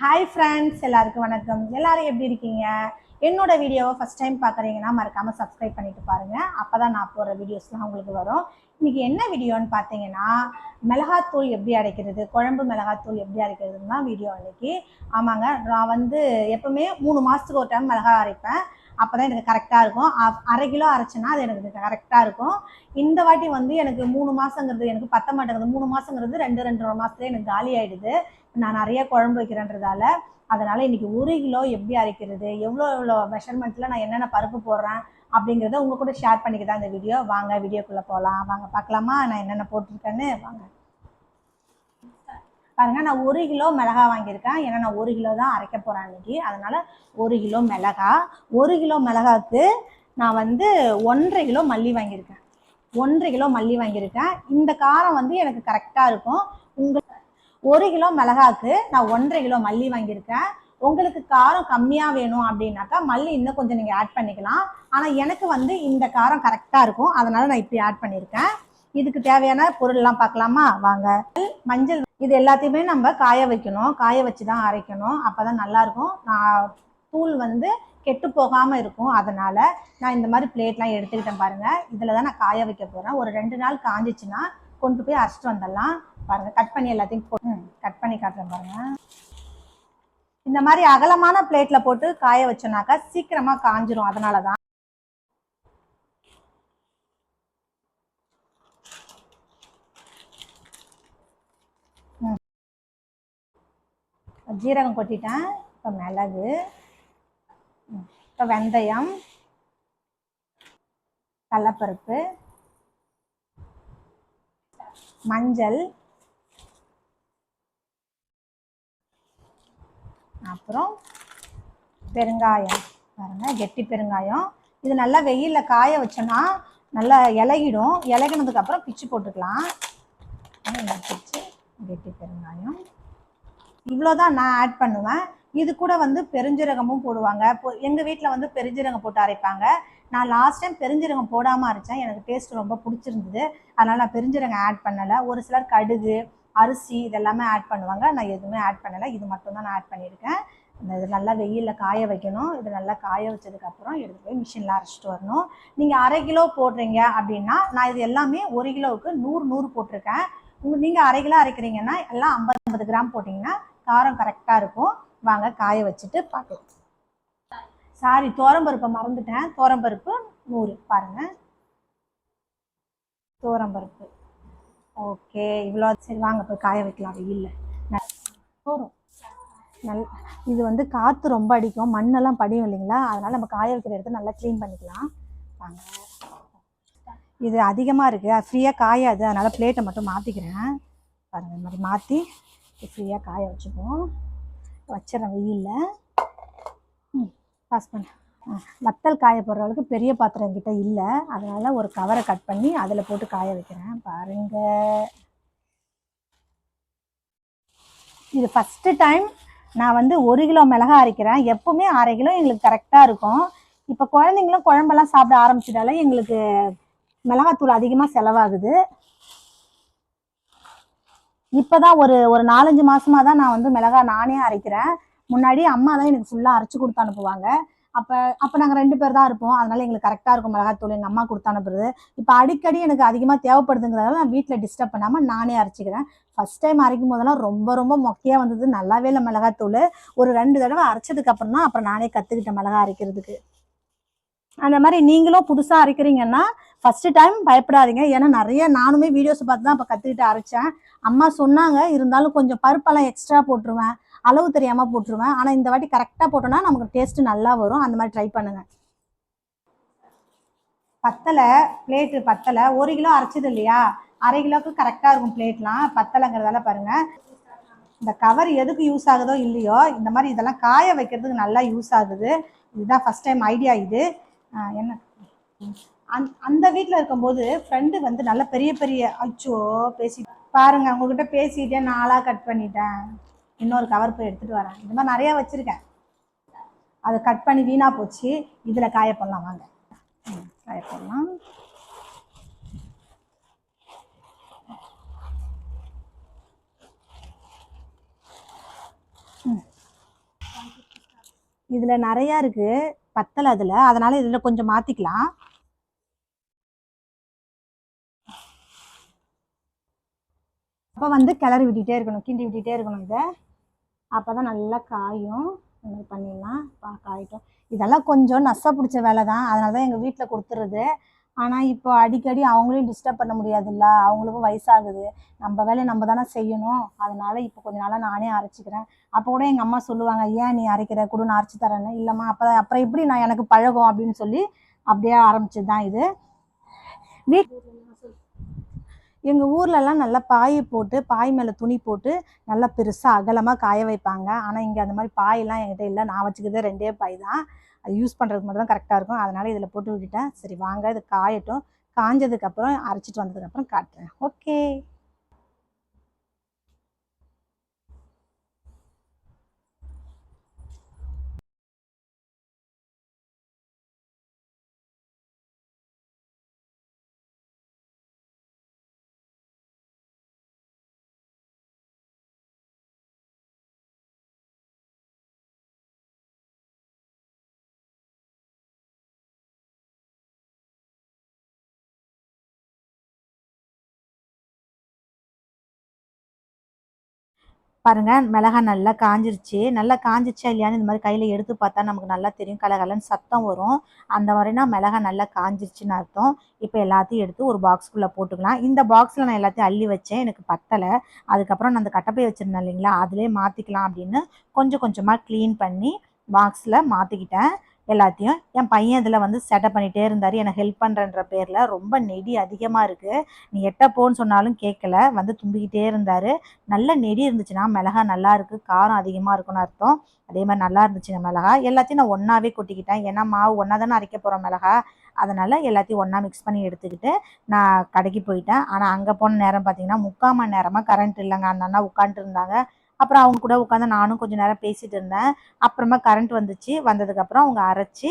Hi friends, எல்லாருக்கும் வணக்கம். எல்லாரும் எப்படி இருக்கீங்க? என்னோட வீடியோவை ஃபஸ்ட் டைம் பார்க்குறீங்கன்னா மறக்காமல் சப்ஸ்கிரைப் பண்ணிட்டு பாருங்கள். அப்போ தான் நான் போடுற வீடியோஸ்லாம் உங்களுக்கு வரும். இன்றைக்கி என்ன வீடியோன்னு பார்த்தீங்கன்னா, மிளகாத்தூள் எப்படி அரைக்கிறது, குழம்பு மிளகாத்தூள் எப்படி அரைக்கிறதுன்னு தான் வீடியோ அன்றைக்கி. ஆமாங்க, நான் எப்போவுமே 3 மாதத்துக்கு ஒரு டைம் மிளகா அரைப்பேன். அப்போ தான் எனக்கு கரெக்டாக இருக்கும். அரை கிலோ அரைச்சேன்னா அது எனக்கு கரெக்டாக இருக்கும். இந்த வாட்டி எனக்கு 3 மாதங்கிறது எனக்கு பத்த மாட்டேங்குது. 3 மாதங்கிறது 2-2.5 மாதத்துலேயே எனக்கு காலி ஆகிடுது. நான் நிறைய குழம்பு வைக்கிறேன்றதால. அதனால் இன்றைக்கி 1 கிலோ எப்படி அரைக்கிறது, எவ்வளோ மெஷர்மெண்ட்டில் நான் என்னென்ன பருப்பு போடுறேன் அப்படிங்கிறத உங்கள் கூட ஷேர் பண்ணிக்க தான் இந்த வீடியோ. வாங்க வீடியோக்குள்ளே போகலாம். வாங்க பார்க்கலாமா நான் என்னென்ன போட்டிருக்கேன்னு. வாங்க பாருங்கள், நான் 1 கிலோ மிளகா வாங்கியிருக்கேன். ஏன்னா நான் 1 கிலோ தான் அரைக்க போகிறேன் இன்றைக்கி. அதனால் 1 கிலோ மிளகா. 1 கிலோ மிளகாவுக்கு நான் 1.5 கிலோ மல்லி வாங்கியிருக்கேன். 1.5 கிலோ மல்லி வாங்கியிருக்கேன். இந்த காரம் எனக்கு கரெக்டாக இருக்கும். 1 கிலோ மிளகாக்கு நான் 1.5 கிலோ மல்லி வாங்கியிருக்கேன். உங்களுக்கு காரம் கம்மியாக வேணும் அப்படின்னாக்கா மல்லி இன்னும் கொஞ்சம் நீங்கள் ஆட் பண்ணிக்கலாம். ஆனால் எனக்கு இந்த காரம் கரெக்டாக இருக்கும். அதனால் நான் இப்படி ஆட் பண்ணியிருக்கேன். இதுக்கு தேவையான பொருள்லாம் பார்க்கலாமா? வாங்க. மஞ்சள், இது எல்லாத்தையுமே நம்ம காய வைக்கணும். காய வச்சு தான் அரைக்கணும். அப்போ தான் நல்லாயிருக்கும். நான் தூள் கெட்டு போகாமல் இருக்கும். அதனால் நான் இந்த மாதிரி பிளேட்லாம் எடுத்துக்கிட்டேன். பாருங்கள், இதில் தான் நான் காய வைக்க போகிறேன். ஒரு 2 நாள் காஞ்சிச்சுன்னா கொண்டு போய் அரைச்சிட்டு வந்துடலாம். பாருங்கள், கட் பண்ணி எல்லாத்தையும் கட் பண்ணி காட்டுறேன். பாருங்கள், இந்த மாதிரி அகலமான பிளேட்டில் போட்டு காய வச்சோன்னாக்கா சீக்கிரமாக காஞ்சிரும். அதனால தான். ஜீரகம் கொட்டிட்டேன். இப்போ மிளகு, இப்போ வெந்தயம், கடலைப்பருப்பு, மஞ்சள், அப்புறம் பெருங்காயம். பாருங்கள், கெட்டி பெருங்காயம். இது நல்லா வெயிலில் காய வச்சோன்னா நல்லா இலகிடும். இலகினதுக்கப்புறம் பிச்சு போட்டுக்கலாம். பிச்சு கெட்டி பெருங்காயம் இவ்வளோதான் நான் ஆட் பண்ணுவேன். இது கூட பெருஞ்சீரகமும் போடுவாங்க. எங்கள் வீட்டில் பெருஞ்சீரகம் போட்டு அரைப்பாங்க. நான் லாஸ்ட் டைம் பெருஞ்சீரகம் போடாமல் அரைச்சேன். எனக்கு டேஸ்ட் ரொம்ப பிடிச்சிருந்தது. அதனால் நான் பெருஞ்சீரகம் ஆட் பண்ணலை. ஒரு சிலர் கடுகு, அரிசி இதெல்லாமே ஆட் பண்ணுவாங்க. நான் எதுவுமே ஆட் பண்ணலை. இது மட்டும்தான் நான் ஆட் பண்ணியிருக்கேன். இது நல்லா வெயிலில் காய வைக்கணும். இது நல்லா காய வச்சதுக்கப்புறம் எடுத்து போய் மிஷினில் அரைச்சிட்டு வரணும். நீங்கள் அரை கிலோ போடுறீங்க அப்படின்னா நான் இது எல்லாமே 1 கிலோவுக்கு 100 போட்டிருக்கேன். நீங்கள் அரை கிலோ அரைக்கிறீங்கன்னா எல்லாம் 50 கிராம் போட்டிங்கன்னா காரம் கரெக்டாக இருக்கும். வாங்க காய வச்சுட்டு பார்க்கலாம். சாரி, தோரம்பருப்பை மறந்துட்டேன். தோரம்பருப்பு 100. பாருங்கள், தோரம்பருப்பு ஓகே. இவ்வளோ சரி, வாங்க போய் காய வைக்கலாம் வெயிலில். போகிறோம் இது காற்று ரொம்ப அடிக்கும், மண்ணெல்லாம் படியும் இல்லைங்களா? அதனால் நம்ம காய வைக்கிற இடத்த நல்லா க்ளீன் பண்ணிக்கலாம். வாங்க, இது அதிகமாக இருக்குது, அது ஃப்ரீயாக காயாது. அதனால் பிளேட்டை மட்டும் மாற்றிக்கிறேன். பாருங்கள், இந்த மாதிரி மாற்றி ஃப்ரீயாக காய வச்சுப்போம். வச்சிடறேன் வெயிலில். பாஸ் பண்ண வத்தல் காய போடுற அளவுக்கு பெரிய பாத்திரம் என்கிட்ட இல்லை. அதனால் ஒரு கவரை கட் பண்ணி அதில் போட்டு காய வைக்கிறேன். பாருங்கள், இது ஃபஸ்ட்டு டைம் நான் 1 கிலோ மிளகா அரைக்கிறேன். எப்போவுமே அரை கிலோ எங்களுக்கு கரெக்டாக இருக்கும். இப்போ குழந்தைங்களும் குழம்பெல்லாம் சாப்பிட ஆரம்பிச்சதால எங்களுக்கு மிளகாத்தூள் அதிகமாக செலவாகுது. இப்போ தான் ஒரு 4-5 மாதமாக தான் நான் மிளகா நானே அரைக்கிறேன். முன்னாடி அம்மா தான் எனக்கு ஃபுல்லாக அரைச்சி கொடுத்து அனுப்புவாங்க. அப்போ நாங்கள் 2 பேர் தான் இருப்போம். அதனால் எங்களுக்கு கரெக்டாக இருக்கும் மிளகாத்தூள் எங்கள் அம்மா கொடுத்து அனுப்புறது. இப்போ அடிக்கடி எனக்கு அதிகமாக தேவைப்படுதுங்கிறதால நான் வீட்டில் டிஸ்டர்ப் பண்ணாமல் நானே அரைச்சிக்கிறேன். ஃபஸ்ட் டைம் அரைக்கும் போதெல்லாம் ரொம்ப மொக்கையாக வந்தது. நல்லாவே இல்லை மிளகாத்தூள். ஒரு 2 தடவை அரைச்சதுக்கப்புறம் தான் அப்புறம் நானே கற்றுக்கிட்டேன் மிளகா அரைக்கிறதுக்கு. அந்த மாதிரி நீங்களும் புதுசாக அரைக்கிறீங்கன்னா ஃபஸ்ட்டு டைம் பயப்படாதீங்க. ஏன்னா நிறைய நானுமே வீடியோஸ் பார்த்து தான் இப்போ கற்றுக்கிட்டு அரைச்சேன். அம்மா சொன்னாங்க, இருந்தாலும் கொஞ்சம் பருப்பெல்லாம் எக்ஸ்ட்ரா போட்டுருவேன், அளவு தெரியாமல் போட்டுருவேன். ஆனால் இந்த வாட்டி கரெக்டாக போட்டோன்னா நமக்கு டேஸ்ட்டு நல்லா வரும். அந்த மாதிரி ட்ரை பண்ணுங்கள். பத்தலை, பிளேட்டு பத்தலை. 1 கிலோ அரைச்சது இல்லையா, அரை கிலோவுக்கு கரெக்டாக இருக்கும் பிளேட்லாம். பத்தலைங்கிறதால பாருங்கள், இந்த கவர் எதுக்கு யூஸ் ஆகுதோ இல்லையோ, இந்த மாதிரி இதெல்லாம் காய வைக்கிறதுக்கு நல்லா யூஸ் ஆகுது. இதுதான் ஃபஸ்ட் டைம் ஐடியா இது. என்ன அந்த வீட்டில் இருக்கும்போது ஃப்ரெண்டு நல்ல பெரிய அச்சோ பேசி பாருங்கள், உங்கள்கிட்ட பேசிக்கிட்டே நாளாக கட் பண்ணிட்டேன். இன்னொரு கவர் போய் எடுத்துகிட்டு வரேன். இந்த மாதிரி நிறையா வச்சுருக்கேன். அதை கட் பண்ணி வீணாக போச்சு. இதில் காய போடலாம். வாங்க காய போடலாம். இதில் நிறையா இருக்குது, பத்தலை அதில், அதனால் இதில் கொஞ்சம் மாற்றிக்கலாம். அப்போ வந்து கிளறி விட்டுட்டே இருக்கணும், கிண்டி விட்டுட்டே இருக்கணும். இதை அப்போ தான் நல்லா காயும். பண்ணிடலாம், காயிட்டும். இதெல்லாம் கொஞ்சம் நசை பிடிச்ச வேலை தான், அதனால தான் எங்கள் வீட்டில் கொடுத்துருது. ஆனால் இப்போ அடிக்கடி அவங்களையும் டிஸ்டர்ப் பண்ண முடியாதுல்ல, அவங்களுக்கும் வயசாகுது, நம்ம வேலையை நம்ம தானே செய்யணும். அதனால இப்போ கொஞ்ச நாளாக நானே அரைச்சிக்கிறேன். அப்போ கூட எங்கள் அம்மா சொல்லுவாங்க, ஏன் நீ அரைக்கிற, கூட நான் அரைச்சி தரேன்னு. இல்லைம்மா, அப்புறம் எப்படி நான் எனக்கு பழகும் அப்படின்னு சொல்லி அப்படியே ஆரம்பிச்சது தான் இது. எங்கள் ஊர்லலாம் நல்லா பாய் போட்டு, பாய் மேலே துணி போட்டு நல்லா பெருசாக அகலமாக காய வைப்பாங்க. ஆனால் இங்கே அந்த மாதிரி பாயெல்லாம் என்கிட்ட இல்லை. நான் வச்சுக்கிறதே 2 பாய் தான், அது யூஸ் பண்ணுறதுக்கு மட்டும் தான் கரெக்டாக இருக்கும். அதனால் இதில் போட்டு விட்டுட்டேன். சரி வாங்க, இது காயட்டும். காஞ்சதுக்கப்புறம் அரைச்சிட்டு வந்ததுக்கப்புறம் காட்டுறேன். ஓகே. பாருங்கள், மிளகா நல்லா காஞ்சிருச்சு. நல்லா காஞ்சிச்சா இல்லையான்னு இந்த மாதிரி கையில் எடுத்து பார்த்தா நமக்கு நல்லா தெரியும். கலகலன்னு சத்தம் வரும். அந்த மாதிரினா மிளகா நல்லா காஞ்சிருச்சுன்னு அர்த்தம். இப்போ எல்லாத்தையும் எடுத்து ஒரு பாக்ஸ்குள்ளே போட்டுக்கலாம். இந்த பாக்ஸில் நான் எல்லாத்தையும் அள்ளி வச்சேன், எனக்கு பத்தலை. அதுக்கப்புறம் நான் அந்த கட்டப்பை வச்சுருந்தேன் இல்லைங்களா, அதிலே மாற்றிக்கலாம் அப்படின்னு கொஞ்சம் கொஞ்சமாக க்ளீன் பண்ணி பாக்ஸில் மாற்றிக்கிட்டேன் எல்லாத்தையும். என் பையன் இதில் வந்து செட்டப் பண்ணிகிட்டே இருந்தார், எனக்கு ஹெல்ப் பண்ணுறன்ற பேரில். ரொம்ப நெடி அதிகமாக இருக்குது, நீ எட்ட போன்னு சொன்னாலும் கேட்கல, வந்து தும்பிக்கிட்டே இருந்தார். நல்ல நெடி இருந்துச்சுன்னா மிளகா நல்லா இருக்குது, காரம் அதிகமாக இருக்குன்னு அர்த்தம். அதே மாதிரி நல்லா இருந்துச்சுங்க மிளகா. எல்லாத்தையும் நான் ஒன்றாவே கொட்டிக்கிட்டேன், ஏன்னா மாவு ஒன்றா தானே அரைக்க போகிறோம் மிளகா. அதனால் எல்லாத்தையும் ஒன்றா மிக்ஸ் பண்ணி எடுத்துக்கிட்டு நான் கடைக்கு போயிட்டேன். ஆனால் அங்கே போன நேரம் பார்த்தீங்கன்னா 3/4 மணி நேரமாக கரண்ட் இல்லைங்க. அந்த அண்ணா உட்காந்துட்டு இருந்தாங்க. அப்புறம் அவங்க கூட உட்காந்து நானும் கொஞ்சம் நேரம் பேசிகிட்டு இருந்தேன். அப்புறமா கரண்ட் வந்துச்சு. வந்ததுக்கப்புறம் அவங்க அரைச்சி